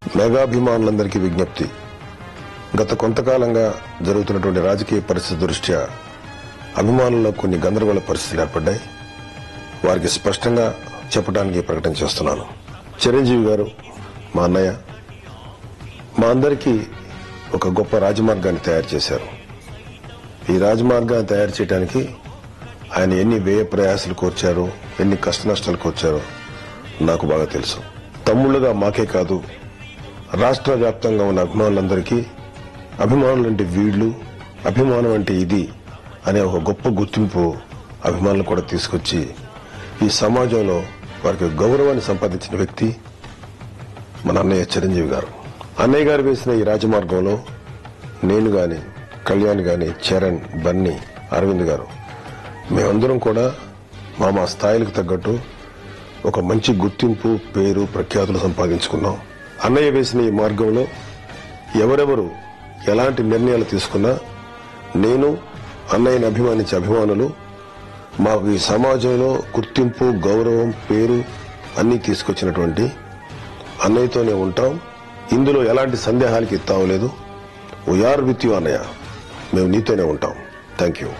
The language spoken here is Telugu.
మెగాభిమానులందరికీ విజ్ఞప్తి. గత కొంతకాలంగా జరుగుతున్నటువంటి రాజకీయ పరిస్థితి దృష్ట్యా అభిమానుల్లో కొన్ని గందరగోళ పరిస్థితులు ఏర్పడ్డాయి. వారికి స్పష్టంగా చెప్పడానికి ప్రకటన చేస్తున్నాను. చిరంజీవి గారు మా అన్నయ్య, మా అందరికీ ఒక గొప్ప రాజమార్గాన్ని తయారు చేశారు. ఈ రాజమార్గాన్ని తయారు చేయడానికి ఆయన ఎన్ని వ్యయ ప్రయాసాలు కోర్చారో, ఎన్ని కష్ట నష్టాలు కోర్చారో నాకు బాగా తెలుసు. తమ్ముళ్లుగా మాకే కాదు, రాష్ట్ర వ్యాప్తంగా ఉన్న అభిమానులందరికీ అభిమానులు అంటే వీళ్లు, అభిమానం అంటే ఇది అనే ఒక గొప్ప గుర్తింపు అభిమానులు కూడా తీసుకొచ్చి ఈ సమాజంలో వారికి గౌరవాన్ని సంపాదించిన వ్యక్తి మన అన్నయ్య చిరంజీవి గారు. అన్నయ్య గారు వేసిన ఈ రాజమార్గంలో నేను గాని, కళ్యాణ్ గాని, చరణ్, బన్నీ, అరవింద్ గారు మేమందరం కూడా మా స్థాయిలకు తగ్గట్టు ఒక మంచి గుర్తింపు, పేరు, ప్రఖ్యాతులు సంపాదించుకున్నాం. అన్నయ్య వేసిన ఈ మార్గంలో ఎవరెవరు ఎలాంటి నిర్ణయాలు తీసుకున్నా నేను, అన్నయ్యని అభిమానించే అభిమానులు మాకు ఈ సమాజంలో గుర్తింపు, గౌరవం, పేరు అన్నీ తీసుకొచ్చినటువంటి అన్నయ్యతోనే ఉంటాం. ఇందులో ఎలాంటి సందేహాలకి తావులేదు. వీఆర్ విత్ యూ అన్నయ్య, మేము నీతోనే ఉంటాం. Thank you.